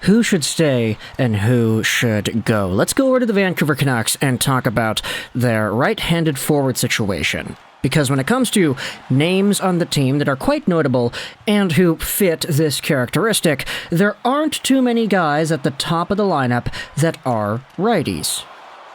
who should stay and who should go. Let's go over to the Vancouver Canucks and talk about their right-handed forward situation. Because when it comes to names on the team that are quite notable and who fit this characteristic, there aren't too many guys at the top of the lineup that are righties.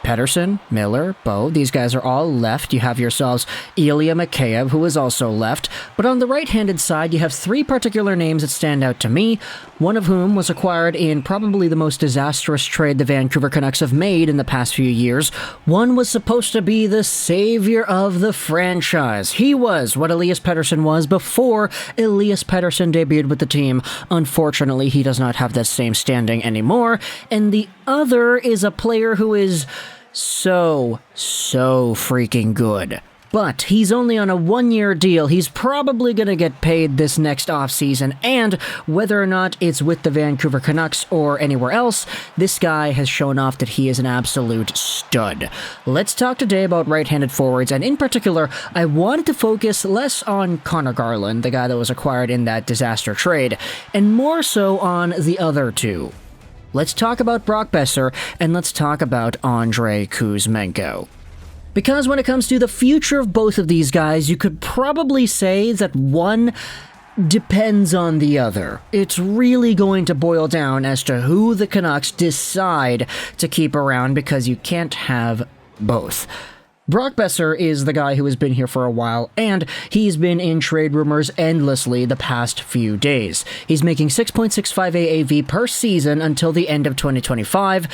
Pettersson, Miller, Bo, these guys are all left. You have yourselves Ilya Mikheyev, who is also left. But on the right-handed side, you have three particular names that stand out to me, one of whom was acquired in probably the most disastrous trade the Vancouver Canucks have made in the past few years. One was supposed to be the savior of the franchise. He was what Elias Pettersson was before Elias Pettersson debuted with the team. Unfortunately, he does not have that same standing anymore. And the other is a player who is so freaking good. But he's only on a one-year deal. He's probably going to get paid this next offseason, and whether or not it's with the Vancouver Canucks or anywhere else, this guy has shown off that he is an absolute stud. Let's talk today about right-handed forwards, and in particular, I wanted to focus less on Conor Garland, the guy that was acquired in that disaster trade, and more so on the other two. Let's talk about Brock Boeser, and let's talk about Andrei Kuzmenko. Because when it comes to the future of both of these guys, you could probably say that one depends on the other. It's really going to boil down as to who the Canucks decide to keep around, because you can't have both. Brock Boeser is the guy who has been here for a while, and he's been in trade rumors endlessly the past few days. He's making $6.65 AAV per season until the end of 2025,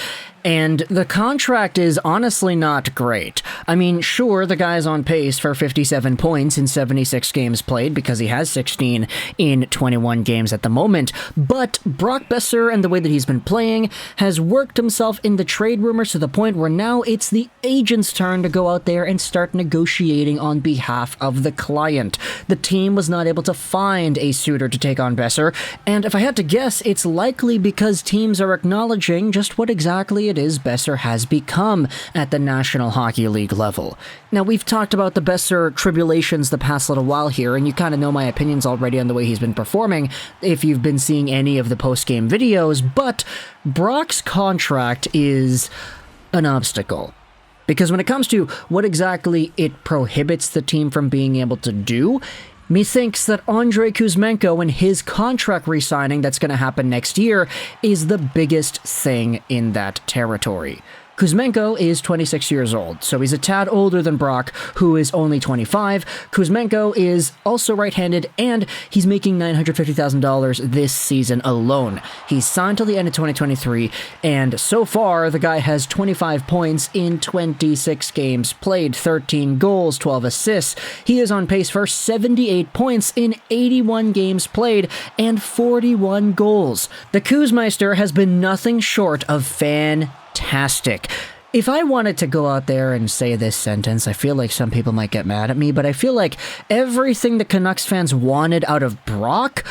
and the contract is honestly not great. I mean, sure, the guy's on pace for 57 points in 76 games played, because he has 16 in 21 games at the moment, but Brock Boeser and the way that he's been playing has worked himself into trade rumors to the point where now it's the agent's turn to go out there and start negotiating on behalf of the client. The team was not able to find a suitor to take on Boeser, and if I had to guess, it's likely because teams are acknowledging just what exactly it is Boeser has become at the National Hockey League level. Now, we've talked about the Boeser tribulations the past little while here, and you kind of know my opinions already on the way he's been performing if you've been seeing any of the post-game videos, but Brock's contract is an obstacle. Because when it comes to what exactly it prohibits the team from being able to do, methinks that Andrei Kuzmenko and his contract re-signing that's going to happen next year is the biggest thing in that territory. Kuzmenko is 26 years old, so he's a tad older than Brock, who is only 25. Kuzmenko is also right-handed, and he's making $950,000 this season alone. He's signed till the end of 2023, and so far, the guy has 25 points in 26 games played, 13 goals, 12 assists. He is on pace for 78 points in 81 games played, and 41 goals. The Kuzmeister has been nothing short of fantastic. If I wanted to go out there and say this sentence, I feel like some people might get mad at me, but I feel like everything the Canucks fans wanted out of Brock,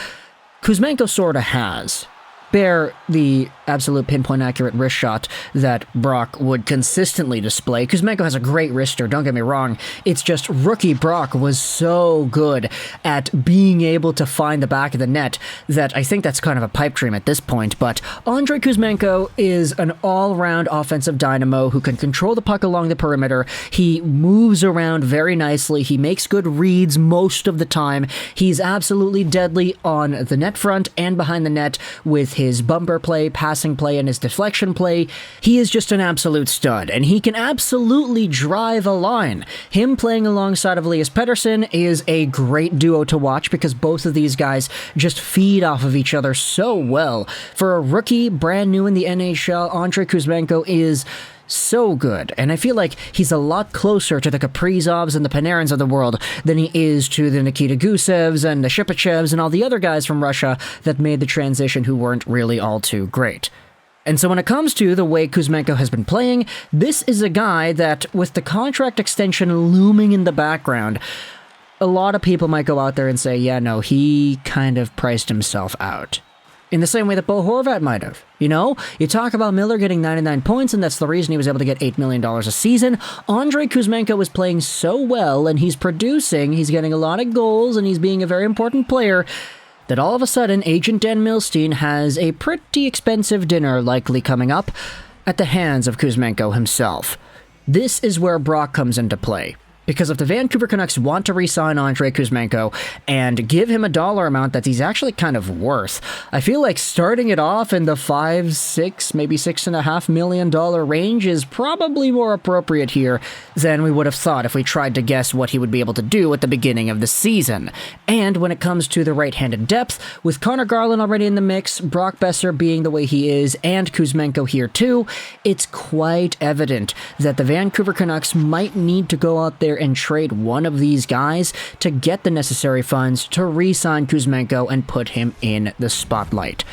Kuzmenko sorta has. Bear the absolute pinpoint accurate wrist shot that Brock would consistently display. Kuzmenko has a great wrister, don't get me wrong. It's just rookie Brock was so good at being able to find the back of the net that I think that's kind of a pipe dream at this point. But Andrei Kuzmenko is an all-round offensive dynamo who can control the puck along the perimeter. He moves around very nicely. He makes good reads most of the time. He's absolutely deadly on the net front and behind the net with his bumper play, passing play, and his deflection play. He is just an absolute stud, and he can absolutely drive a line. Him playing alongside of Elias Pettersson is a great duo to watch because both of these guys just feed off of each other so well. For a rookie, brand new in the NHL, Andrei Kuzmenko is so good, and I feel like he's a lot closer to the Kaprizovs and the Panarins of the world than he is to the Nikita Gusevs and the Shipachevs and all the other guys from Russia that made the transition who weren't really all too great. And so when it comes to the way Kuzmenko has been playing, this is a guy that, with the contract extension looming in the background, a lot of people might go out there and say, yeah, no, he kind of priced himself out. In the same way that Bo Horvat might have. You know, you talk about Miller getting 99 points, and that's the reason he was able to get $8 million a season. Andrei Kuzmenko is playing so well, and he's producing, he's getting a lot of goals, and he's being a very important player, that all of a sudden Agent Dan Milstein has a pretty expensive dinner likely coming up at the hands of Kuzmenko himself. This is where Brock comes into play. Because if the Vancouver Canucks want to re-sign Andrei Kuzmenko and give him a dollar amount that he's actually kind of worth, I feel like starting it off in the $5, $6, maybe $6.5 million range is probably more appropriate here than we would have thought if we tried to guess what he would be able to do at the beginning of the season. And when it comes to the right-handed depth, with Conor Garland already in the mix, Brock Boeser being the way he is, and Kuzmenko here too, it's quite evident that the Vancouver Canucks might need to go out there and trade one of these guys to get the necessary funds to re-sign Kuzmenko and put him in the spotlight.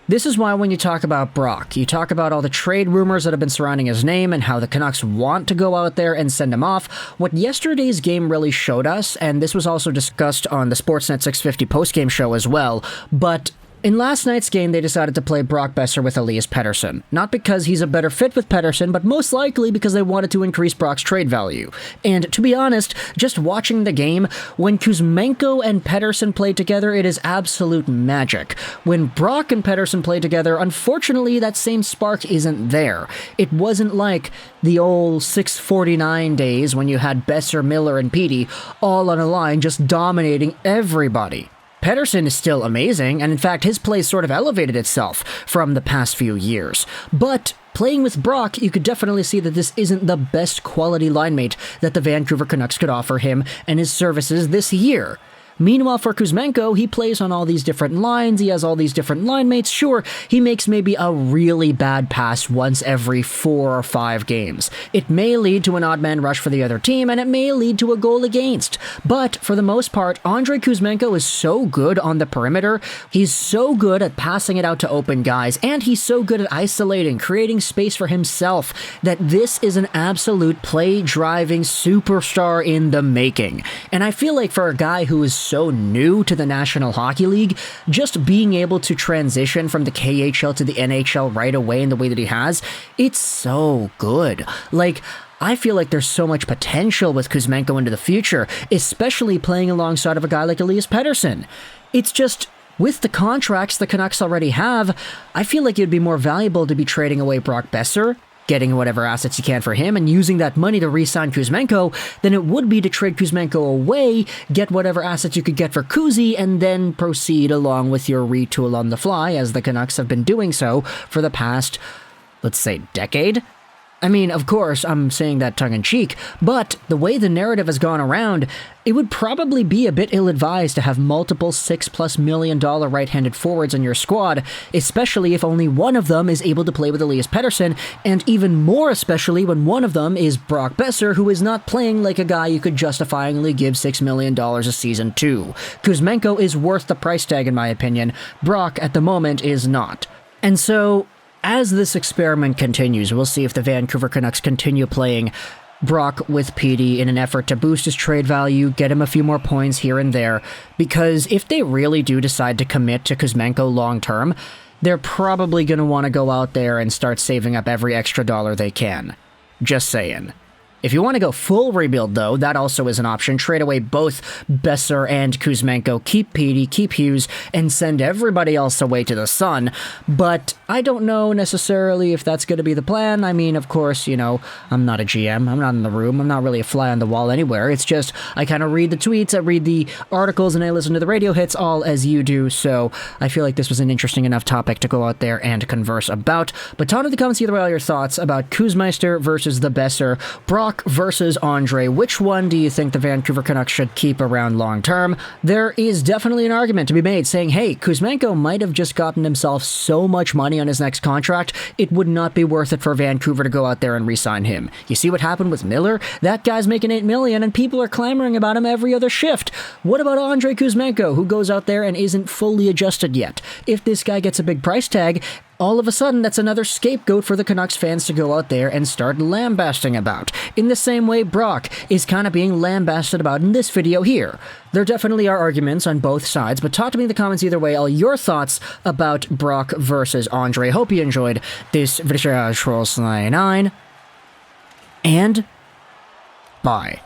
This is why when you talk about Brock, you talk about all the trade rumors that have been surrounding his name and how the Canucks want to go out there and send him off. What yesterday's game really showed us, and this was also discussed on the Sportsnet 650 postgame show as well, but in last night's game, they decided to play Brock Boeser with Elias Pettersson. Not because he's a better fit with Pettersson, but most likely because they wanted to increase Brock's trade value. And to be honest, just watching the game, when Kuzmenko and Pettersson play together, it is absolute magic. When Brock and Pettersson play together, unfortunately, that same spark isn't there. It wasn't like the old 649 days when you had Boeser, Miller, and Petey all on a line just dominating everybody. Pettersson is still amazing, and in fact, his play sort of elevated itself from the past few years. But playing with Brock, you could definitely see that this isn't the best quality line mate that the Vancouver Canucks could offer him and his services this year. Meanwhile, for Kuzmenko, he plays on all these different lines, he has all these different line mates. Sure, he makes maybe a really bad pass once every 4 or 5 games. It may lead to an odd man rush for the other team, and it may lead to a goal against. But for the most part, Andrei Kuzmenko is so good on the perimeter, he's so good at passing it out to open guys, and he's so good at isolating, creating space for himself, that this is an absolute play-driving superstar in the making. And I feel like for a guy who is so new to the National Hockey League, just being able to transition from the KHL to the NHL right away in the way that he has, it's so good. Like, I feel like there's so much potential with Kuzmenko into the future, especially playing alongside of a guy like Elias Pettersson. It's just, with the contracts the Canucks already have, I feel like it'd be more valuable to be trading away Brock Boeser, getting whatever assets you can for him, and using that money to re-sign Kuzmenko, than it would be to trade Kuzmenko away, get whatever assets you could get for Kuzi, and then proceed along with your retool on the fly, as the Canucks have been doing so for the past, let's say, decade? I mean, of course, I'm saying that tongue-in-cheek, but the way the narrative has gone around, it would probably be a bit ill-advised to have multiple $6+ million right-handed forwards in your squad, especially if only one of them is able to play with Elias Pettersson, and even more especially when one of them is Brock Boeser, who is not playing like a guy you could justifiably give $6 million a season to. Kuzmenko is worth the price tag in my opinion, Brock at the moment is not. And so, as this experiment continues, we'll see if the Vancouver Canucks continue playing Brock with Petey in an effort to boost his trade value, get him a few more points here and there, because if they really do decide to commit to Kuzmenko long-term, they're probably going to want to go out there and start saving up every extra dollar they can. Just saying. If you want to go full rebuild, though, that also is an option. Trade away both Boeser and Kuzmenko, keep Petey, keep Hughes, and send everybody else away to the sun. But I don't know necessarily if that's going to be the plan. I mean, of course, you know, I'm not a GM. I'm not in the room. I'm not really a fly on the wall anywhere. It's just I kind of read the tweets, I read the articles, and I listen to the radio hits all as you do. So I feel like this was an interesting enough topic to go out there and converse about. But talk in the comments either way all your thoughts about Kuzmeister versus the Boeser, Brock versus Andrei. Which one do you think the Vancouver Canucks should keep around long term? There is definitely an argument to be made saying, hey, Kuzmenko might have just gotten himself so much money on his next contract, it would not be worth it for Vancouver to go out there and re-sign him. You see what happened with Miller? That guy's making $8 million and people are clamoring about him every other shift. What about Andrei Kuzmenko, who goes out there and isn't fully adjusted yet? If this guy gets a big price tag, all of a sudden, that's another scapegoat for the Canucks fans to go out there and start lambasting about. In the same way Brock is kind of being lambasted about in this video here. There definitely are arguments on both sides, but talk to me in the comments either way, all your thoughts about Brock versus Andrei. Hope you enjoyed this video, and bye.